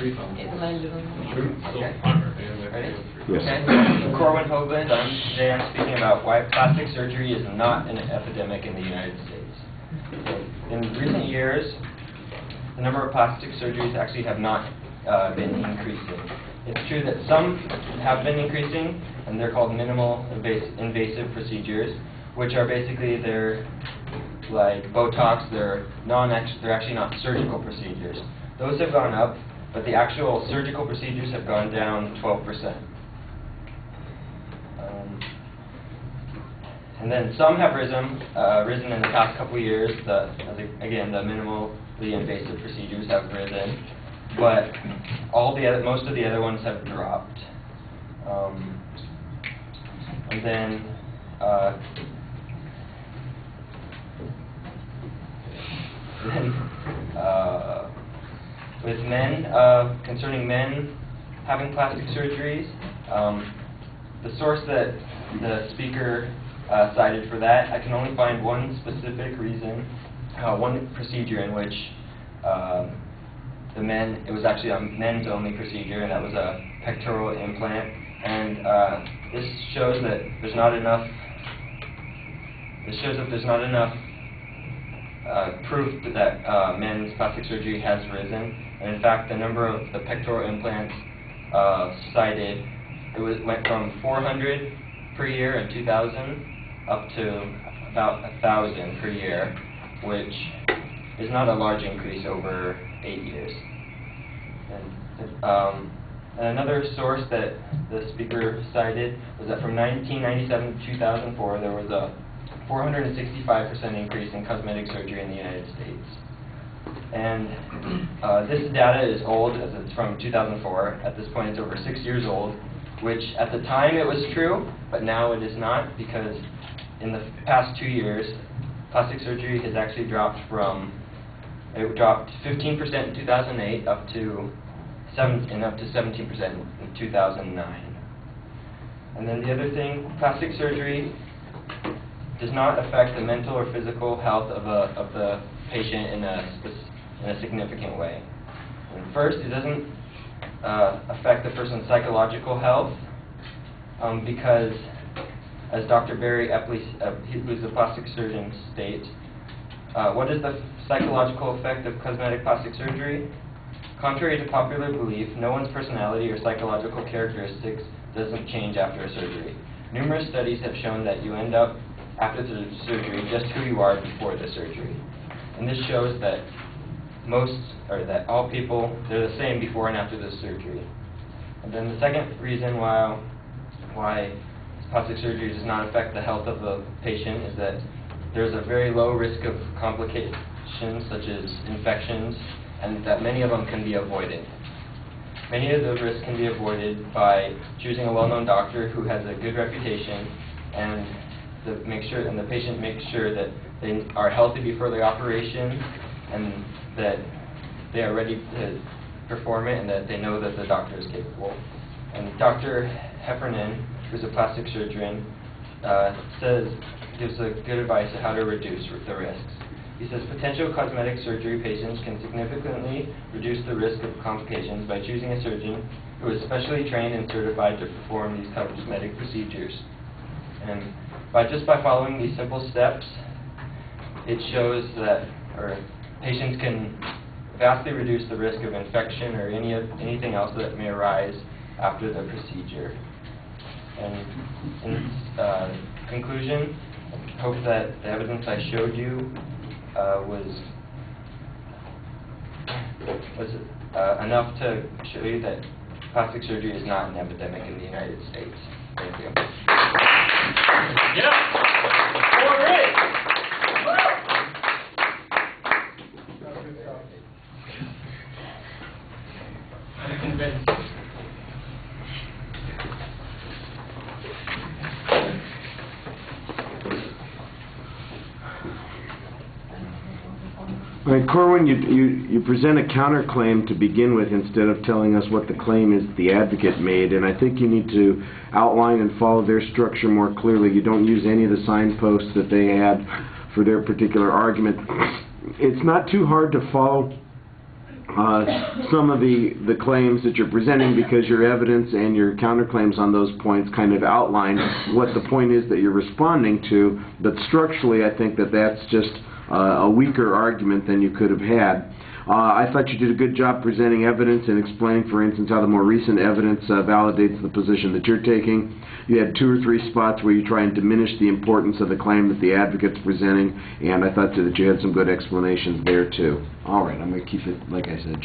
Corwin today I'm speaking about why plastic surgery is not an epidemic in the United States. In recent years, the number of plastic surgeries actually have not been increasing. It's true that some have been increasing, and they're called minimal invasive procedures, which are basically they're like Botox. They're actually not surgical procedures. Those have gone up, but the actual surgical procedures have gone down 12%. And then some have risen in the past couple of years. Again, the minimally invasive procedures have risen, but most of the other ones have dropped. And then with men, concerning men having plastic surgeries, the source that the speaker cited for that, I can only find one specific reason, one procedure in which it was actually a men's only procedure, and that was a pectoral implant. And this shows that there's not enough. This shows that there's not enough proof that men's plastic surgery has risen. And in fact, the number of the pectoral implants cited, went from 400 per year in 2000 up to about 1,000 per year, which is not a large increase over 8 years. And another source that the speaker cited was that from 1997 to 2004, there was a 465% increase in cosmetic surgery in the United States. And this data is old, as it's from 2004. At this point, it's over 6 years old, which at the time it was true, but now it is not, because in the past 2 years, plastic surgery has actually dropped it dropped 15% in 2008 up to 17% in 2009. And then the other thing, plastic surgery does not affect the mental or physical health of the patient in a significant way. And first, it doesn't affect the person's psychological health because, as Dr. Barry Epley, who's a plastic surgeon, states, what is the psychological effect of cosmetic plastic surgery? Contrary to popular belief, no one's personality or psychological characteristics doesn't change after a surgery. Numerous studies have shown that you end up after the surgery just who you are before the surgery. And this shows that that all people, they're the same before and after the surgery. And then the second reason why plastic surgery does not affect the health of the patient is that there's a very low risk of complications such as infections, and that many of them can be avoided. Many of those risks can be avoided by choosing a well-known doctor who has a good reputation, and the patient makes sure that they are healthy before the operation, and that they are ready to perform it, and that they know that the doctor is capable. And Dr. Heffernan, who's a plastic surgeon, gives a good advice on how to reduce the risks. He says potential cosmetic surgery patients can significantly reduce the risk of complications by choosing a surgeon who is specially trained and certified to perform these cosmetic procedures. And just by following these simple steps, it shows that patients can vastly reduce the risk of infection or anything else that may arise after the procedure. And in conclusion, I hope that the evidence I showed you was enough to show you that plastic surgery is not an epidemic in the United States. Thank you. Yeah. All right. I'm convinced. All right, Corwin, you present a counterclaim to begin with instead of telling us what the claim is the advocate made, and I think you need to outline and follow their structure more clearly. You don't use any of the signposts that they had for their particular argument. It's not too hard to follow some of the claims that you're presenting, because your evidence and your counterclaims on those points kind of outline what the point is that you're responding to, but structurally I think that that's just a weaker argument than you could have had. I thought you did a good job presenting evidence and explaining, for instance, how the more recent evidence validates the position that you're taking. You had 2 or 3 spots where you try and diminish the importance of the claim that the advocate's presenting, and I thought that you had some good explanations there too. All right, I'm going to keep it, like I said,